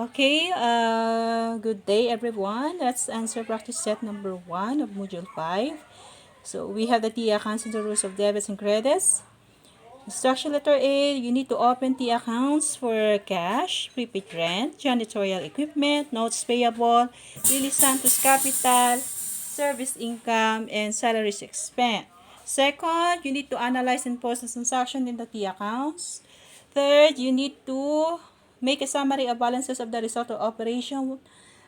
Okay, good day everyone. Let's answer practice set number 1 of Module 5. So we have the T accounts and the rules of debits and credits. Instruction letter A, you need to open T accounts for cash, prepaid rent, janitorial equipment, notes payable, Lily Santos capital, service income, and salaries expense. Second, you need to analyze and post the transaction in the T accounts. Third, you need to make a summary of balances of the result of operation,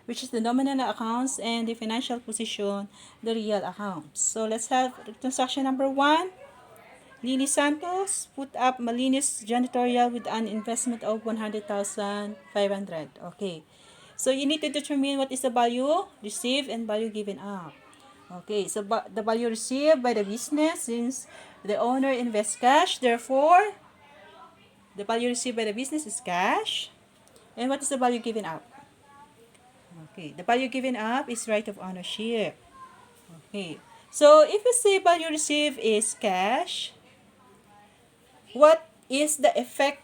which is the nominal accounts, and the financial position, the real accounts. So let's have transaction number 1. Lily Santos put up Malinis janitorial with an investment of 100,500. Okay. So you need to determine what is the value received and value given up. Okay, so the value received by the business, since the owner invests cash, therefore the value received by the business is cash. And what is the value given up? Okay, the value given up is right of ownership. Okay, so if we say value received is cash, what is the effect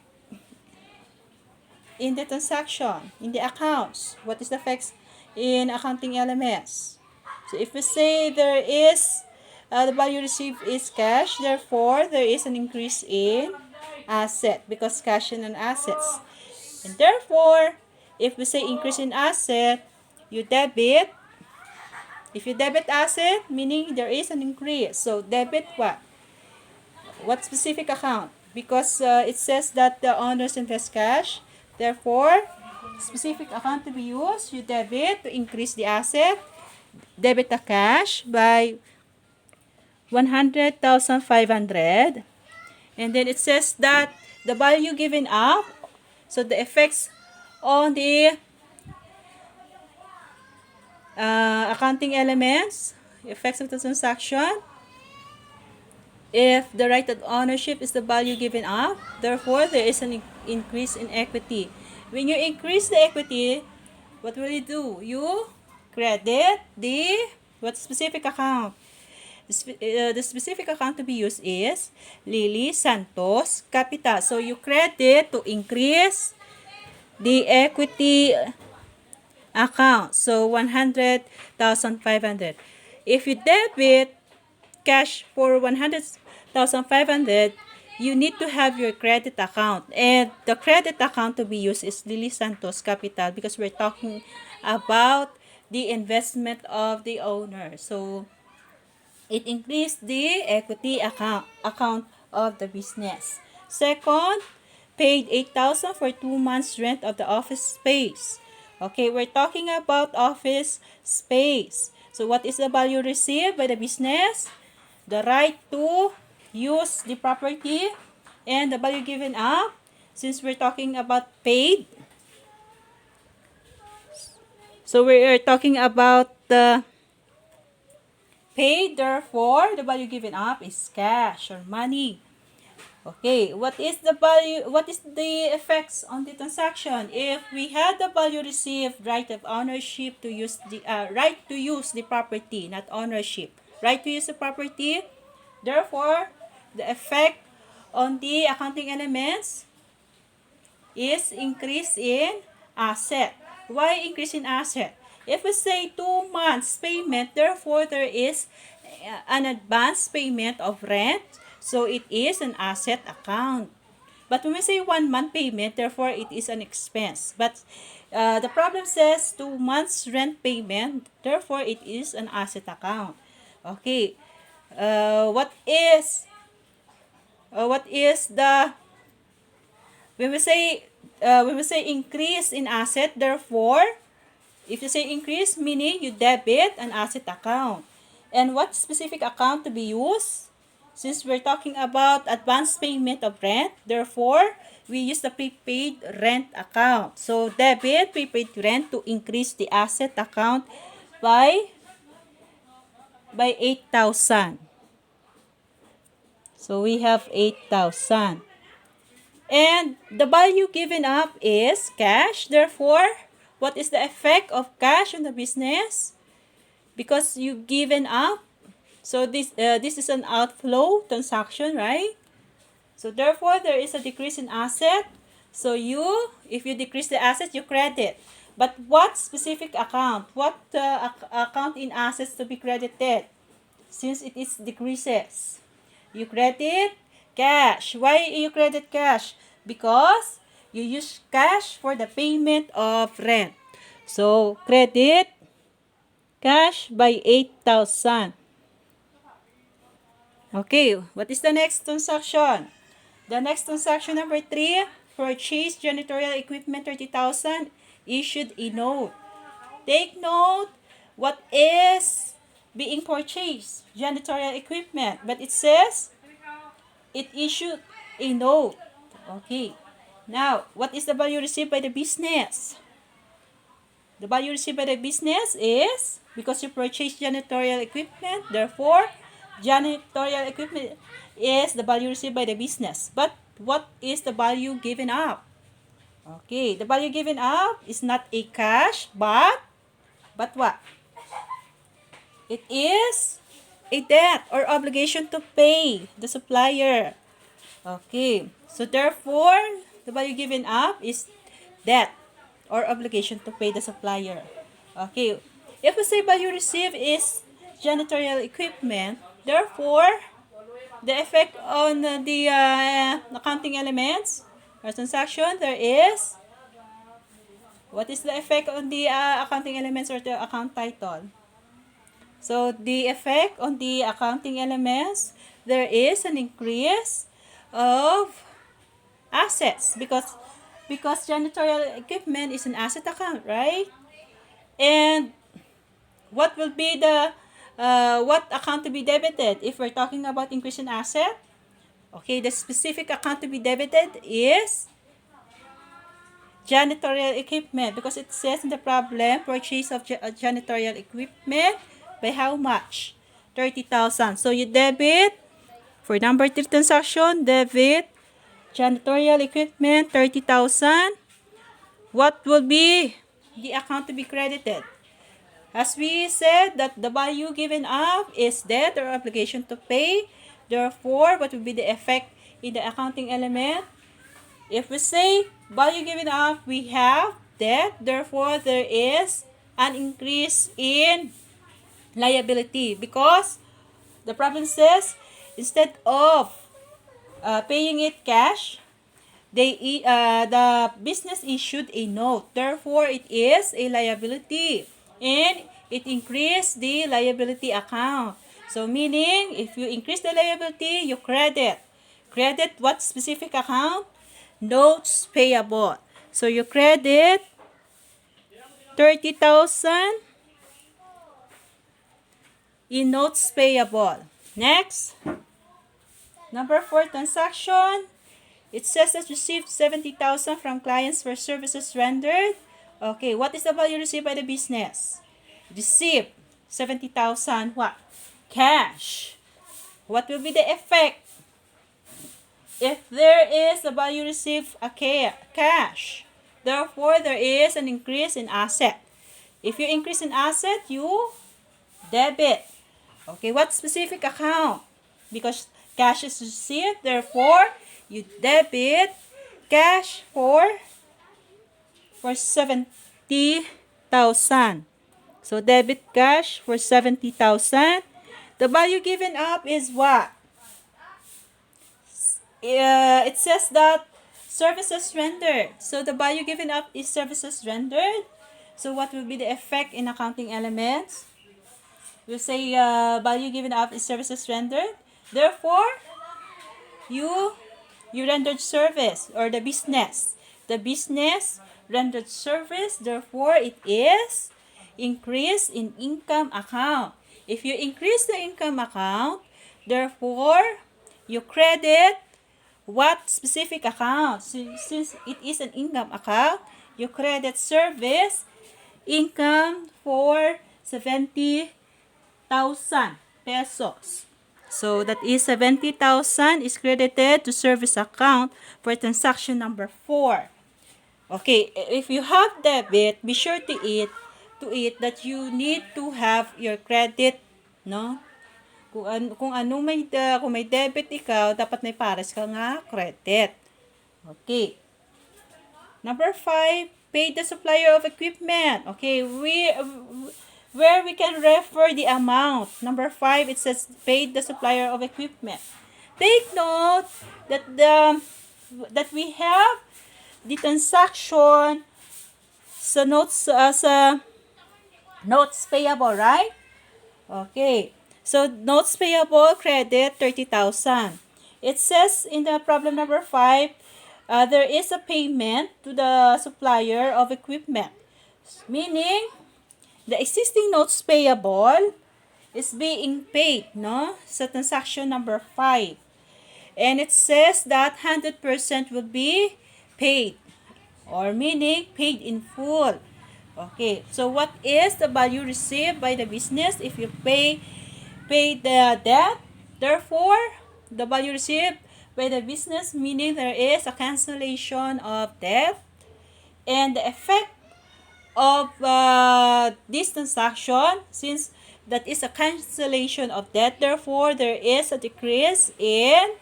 in the transaction, in the accounts? What is the effects in accounting elements? So if we say there is, the value received is cash, therefore there is an increase in asset because cash is an assets. And therefore, if we say increase in asset, you debit. If you debit asset, meaning there is an increase. So debit what? What specific account? Because it says that the owners invest cash. Therefore, specific account to be used, you debit to increase the asset. Debit the cash by 100,500. And then it says that the value given up, so the effects on the accounting elements, effects of the transaction. If the right of ownership is the value given up, therefore there is an increase in equity. When you increase the equity, what will you do? You credit the what specific account? The specific account to be used is Lily Santos Capital. So you credit to increase the equity account. So 100,500. If you debit cash for 100,500, you need to have your credit account. And the credit account to be used is Lily Santos Capital because we're talking about the investment of the owner. So it increased the equity account of the business. Second, paid 8,000 for 2 months rent of the office space. Okay, we're talking about office space. So what is the value received by the business? The right to use the property and the value given up. Since we're talking about paid, so we are talking about the paid, therefore the value given up is cash or money. Okay, what is the value, what is the effects on the transaction? If we had the value received, right of ownership to use the right to use the property, not ownership, right to use the property, therefore the effect on the accounting elements is increase in asset. Why increase in asset? If we say 2 months payment, therefore there is an advance payment of rent, so it is an asset account. But when we say 1 month payment, therefore it is an expense. But the problem says 2 months rent payment, therefore it is an asset account. Okay, what is the when we say increase in asset, therefore if you say increase, meaning you debit an asset account. And what specific account to be used? Since we're talking about advance payment of rent, therefore we use the prepaid rent account. So debit prepaid rent to increase the asset account by 8,000. So we have 8,000. And the value given up is cash. Therefore, what is the effect of cash on the business? Because you've given up. So this is an outflow transaction, right? So therefore, there is a decrease in asset. So if you decrease the asset, you credit. But what specific account? What account in assets to be credited? Since it is decreases, you credit cash. Why you credit cash? Because you use cash for the payment of rent. So credit cash by 8,000. Okay, what is the next transaction? The next transaction number 3, purchase janitorial equipment 30,000, issued a note. Take note what is being purchased, janitorial equipment, but it says it issued a note. Okay. Now, what is the value received by the business? The value received by the business is, because you purchased janitorial equipment, therefore, janitorial equipment is the value received by the business. But what is the value given up? Okay, the value given up is not a cash, but what? It is a debt or obligation to pay the supplier. Okay, so therefore, the value given up is debt or obligation to pay the supplier. Okay, if we say value received is janitorial equipment, therefore, the effect on the accounting elements or transaction, there is, what is the effect on the accounting elements or the account title? So, the effect on the accounting elements, there is an increase of assets because janitorial equipment is an asset account, right? And what will be the what account to be debited if we're talking about increase in asset? Okay, the specific account to be debited is janitorial equipment because it says in the problem purchase of janitorial equipment by how much? 30,000. So you debit for number 3 transaction, debit janitorial equipment 30,000. What will be the account to be credited? As we said that the value given up is debt or obligation to pay. Therefore, what will be the effect in the accounting element? If we say value given up, we have debt. Therefore, there is an increase in liability because the problem says instead of paying it cash, the business issued a note. Therefore, it is a liability and it increased the liability account. So, meaning, if you increase the liability, you credit. Credit what specific account? Notes payable. So, you credit 30,000 in notes payable. Next, number 4 transaction. It says that received 70,000 from clients for services rendered. Okay, what is the value received by the business? Received 70,000 what? Cash. What will be the effect? If there is a value received a cash, therefore there is an increase in asset. If you increase in asset, you debit. Okay, what specific account? Because cash is received, therefore you debit cash for 70,000. So debit cash for 70,000. The value given up is what? It says that services rendered. So the value given up is services rendered. So what will be the effect in accounting elements? We'll say value given up is services rendered. Therefore, you rendered service or the business. The business rendered service. Therefore, it is increase in income account. If you increase the income account, therefore, you credit what specific account? Since it is an income account, you credit service income for 70,000 pesos. So that is 70,000 is credited to service account for transaction number 4. Okay, if you have debit, be sure to it that you need to have your credit, no? Kung may debit ikaw, dapat may pares ka nga credit. Okay. Number 5, paid the supplier of equipment. Okay, where we can refer the amount. Number 5, it says paid the supplier of equipment. Take note that we have the transaction sa notes payable, right? Okay. So notes payable credit 30,000. It says in the problem number 5, there is a payment to the supplier of equipment. Meaning, the existing notes payable is being paid, no? Sa transaction number 5. And it says that 100% will be paid. Or meaning, paid in full. Okay, so what is the value received by the business if you pay the debt? Therefore, the value received by the business, meaning there is a cancellation of debt, and the effect of this transaction, since that is a cancellation of debt, therefore there is a decrease in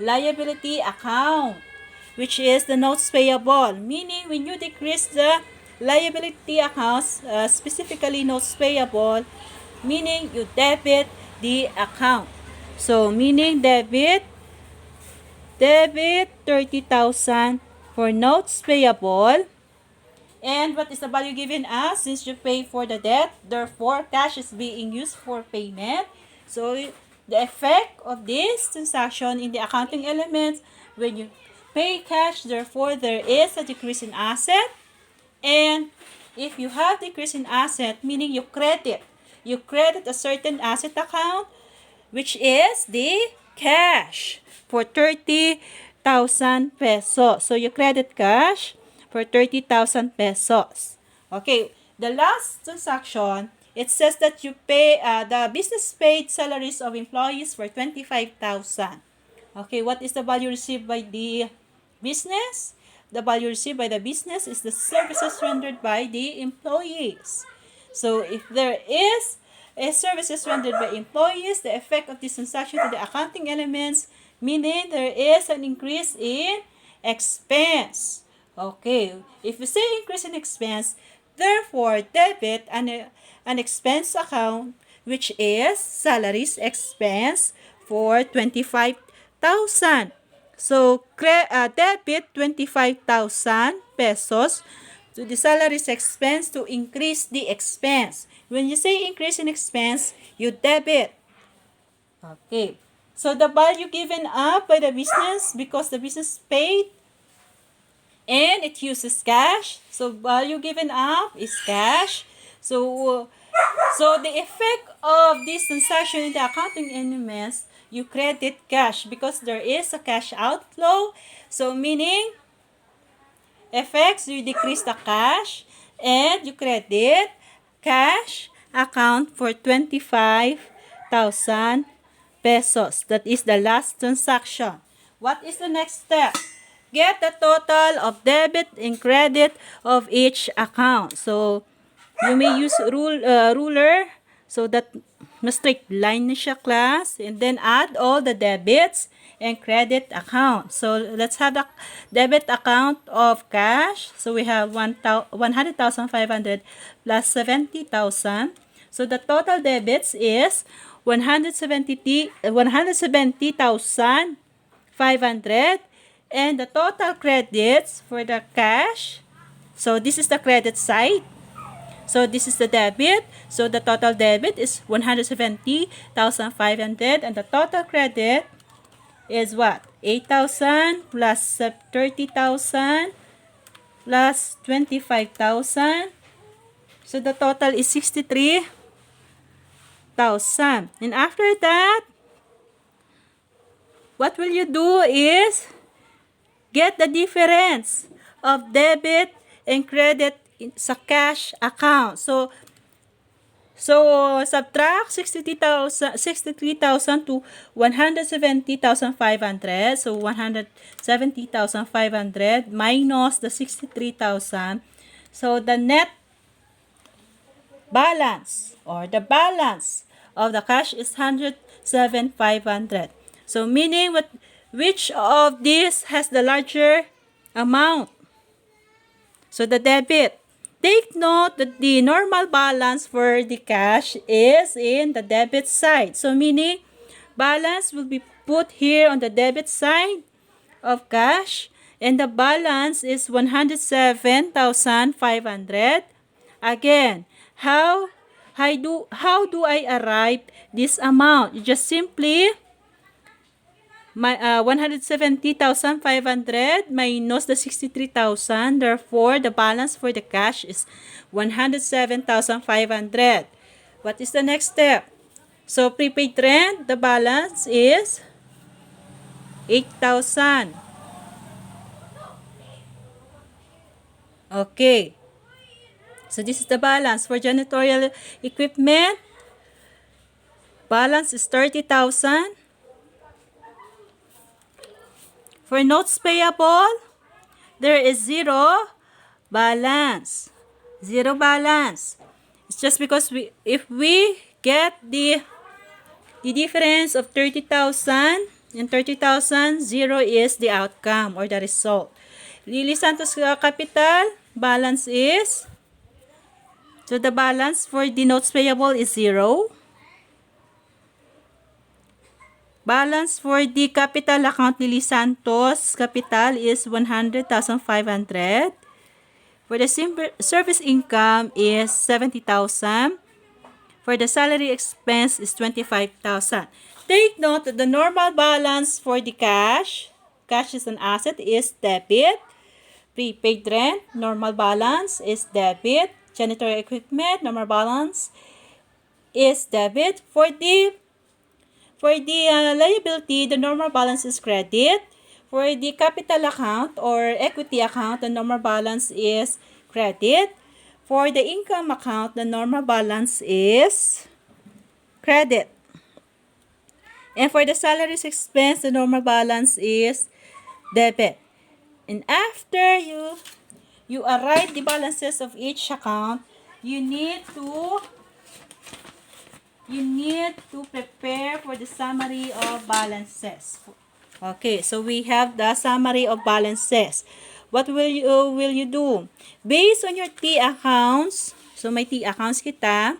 liability account, which is the notes payable. Meaning, when you decrease the liability accounts, specifically notes payable, meaning you debit the account. So, meaning debit 30,000 for notes payable. And what is the value given us? Since you pay for the debt, therefore cash is being used for payment. So, the effect of this transaction in the accounting elements, when you pay cash, therefore there is a decrease in asset. And if you have decrease in asset, meaning you credit a certain asset account, which is the cash for 30,000 pesos. So you credit cash for 30,000 pesos. Okay, the last transaction, it says that you pay, the business paid salaries of employees for 25,000. Okay, what is the value received by the business? The value received by the business is the services rendered by the employees. So if there is a services rendered by employees, the effect of this transaction to the accounting elements, meaning there is an increase in expense. Okay, if we say increase in expense, therefore debit an expense account, which is salaries expense for 25,000. So, debit 25,000 pesos to the salaries expense to increase the expense. When you say increase in expense, you debit. Okay. So, the value given up by the business, because the business paid and it uses cash. So, value given up is cash. So the effect of this transaction in the accounting elements, you credit cash because there is a cash outflow. So meaning, effects, you decrease the cash and you credit cash account for 25,000 pesos. That is the last transaction. What is the next step? Get the total of debit and credit of each account. So, you may use ruler so that straight line na siya, class. And then add all the debits and credit account. So let's have the debit account of cash. So we have 100,500 plus 70,000. So the total debits is 170,500, and the total credits for the cash. So this is the credit side. So this is the debit. So the total debit is 170,500, and the total credit is what? 8,000 plus 30,000 plus 25,000. So the total is 63,000. And after that, what will you do is get the difference of debit and credit sa cash account. So subtract 63,000 to 170,500. So 170,500 minus the 63,000. So the net balance or the balance of the cash is 107,500. So meaning which of these has the larger amount? So the debit. Take note that the normal balance for the cash is in the debit side. So meaning balance will be put here on the debit side of cash, and the balance is 107,500. Again, how do I arrive this amount? You just simply 170,500 minus the 63,000. Therefore, the balance for the cash is 107,500. What is the next step? So, prepaid rent, the balance is 8,000. Okay. So, this is the balance. For janitorial equipment, balance is 30,000. For notes payable, there is zero balance. Zero balance. It's just because if we get the difference of 30,000 and 30,000, zero is the outcome or the result. Lily Santos Capital, balance is, so the balance for the notes payable is zero. Balance for the capital account Lily Santos Capital is 100,500. For the service income is 70,000. For the salary expense is 25,000. Take note that the normal balance for the cash is an asset, is debit. Prepaid rent, normal balance is debit. Janitorial equipment, normal balance is debit. For the liability, the normal balance is credit. For the capital account or equity account, the normal balance is credit. For the income account, the normal balance is credit. And for the salaries expense, the normal balance is debit. And after you arrive the balances of each account, you need to prepare for the summary of balances. Okay, so we have the summary of balances. What will you do? Based on your T accounts, so may T accounts kita.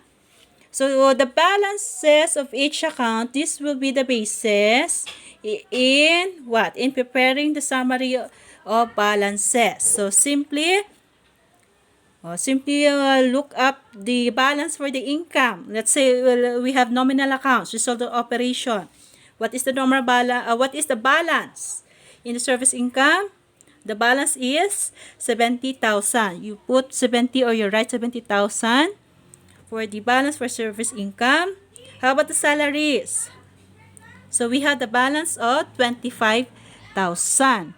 So the balances of each account, this will be the basis in what? In preparing the summary of balances. So simply look up the balance for the income. Let's say we have nominal accounts, result of operation. What is the normal balance? What is the balance in the service income? The balance is 70,000. You put 70 or you write 70,000 for the balance for service income. How about the salaries? So we have the balance of 25,000.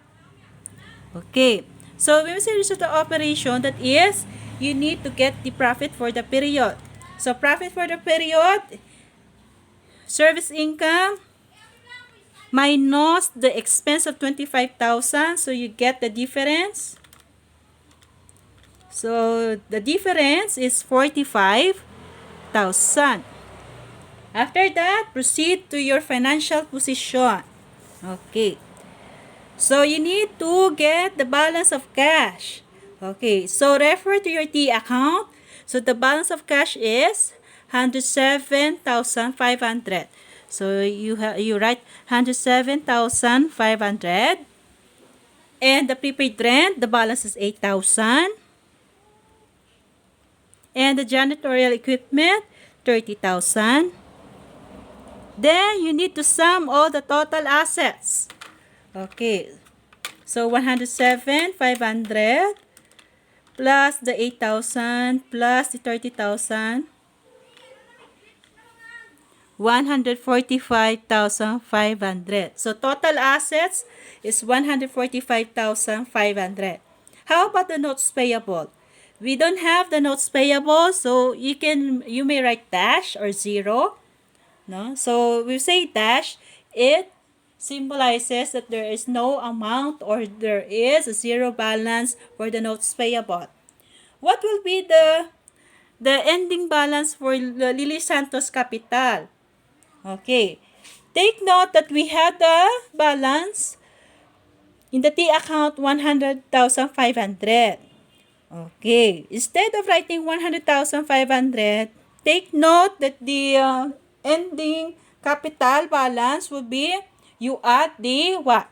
Okay. So when we say result of operation, that is, you need to get the profit for the period. So profit for the period, service income minus the expense of 25,000. So you get the difference. So the difference is 45,000. After that, proceed to your financial position. Okay. So you need to get the balance of cash. Okay, so refer to your T account. So the balance of cash is 107,500. So you write 107,500. And the prepaid rent, the balance is 8,000. And the janitorial equipment, 30,000. Then you need to sum all the total assets. Okay, so 107,500 plus the 8,000 plus the 30,000, 145,500. So total assets is 145,500. How about the notes payable? We don't have the notes payable, so you may write dash or zero. No, so we say dash. It symbolizes that there is no amount or there is a zero balance for the notes payable. What will be the ending balance for Lily Santos Capital? Okay. Take note that we had the balance in the T account 100,500. Okay, instead of writing 100,500, take note that the ending capital balance will be, you add the what?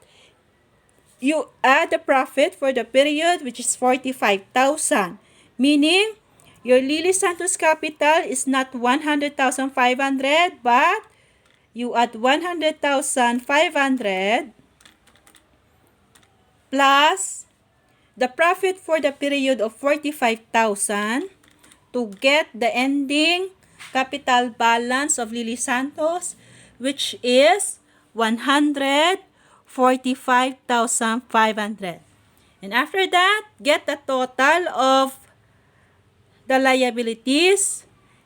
You add the profit for the period, which is 45,000. Meaning, your Lily Santos capital is not 100,500, but you add 100,500 plus the profit for the period of 45,000 to get the ending capital balance of Lily Santos, which is 145,500. And after that, get the total of the liabilities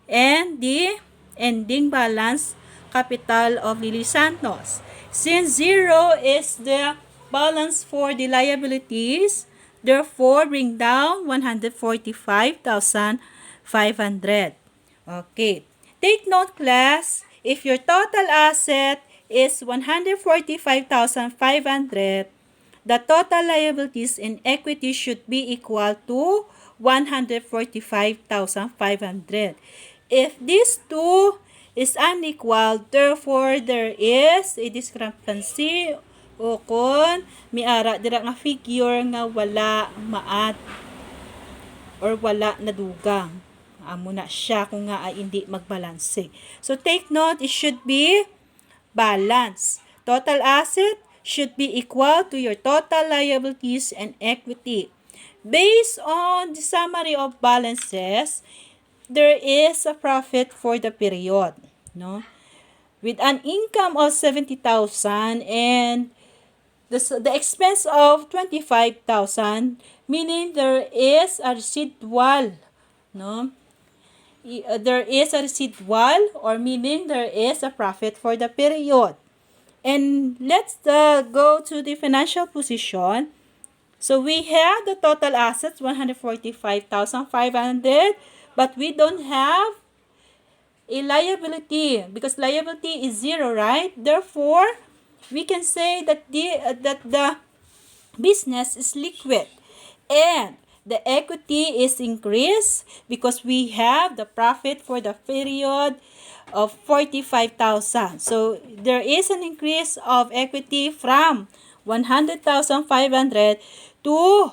and the ending balance capital of Lily Santos. Since 0 is the balance for the liabilities, therefore bring down 145,500. Okay. Take note, class, if your total asset is 145,500, the total liabilities and equity should be equal to 145,500. If these two is unequal, therefore there is a discrepancy o kung may ara dira nga figure nga wala maat or wala nadugang. Amo na siya kung nga ay hindi magbalanse. So take note, it should be balance. Total asset should be equal to your total liabilities and equity. Based on the summary of balances, there is a profit for the period, no? With an income of 70,000 and the expense of 25,000, meaning there is a residual, no? There is a residual, or meaning there is a profit for the period. And let's go to the financial position. So we have the total assets 145,500, but we don't have a liability because liability is 0, right? Therefore, we can say that the business is liquid and the equity is increased because we have the profit for the period of 45,000. So there is an increase of equity from 100,500 to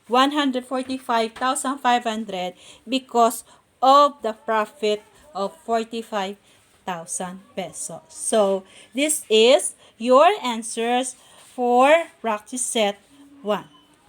145,500 because of the profit of 45,000 pesos. So this is your answers for practice set 1.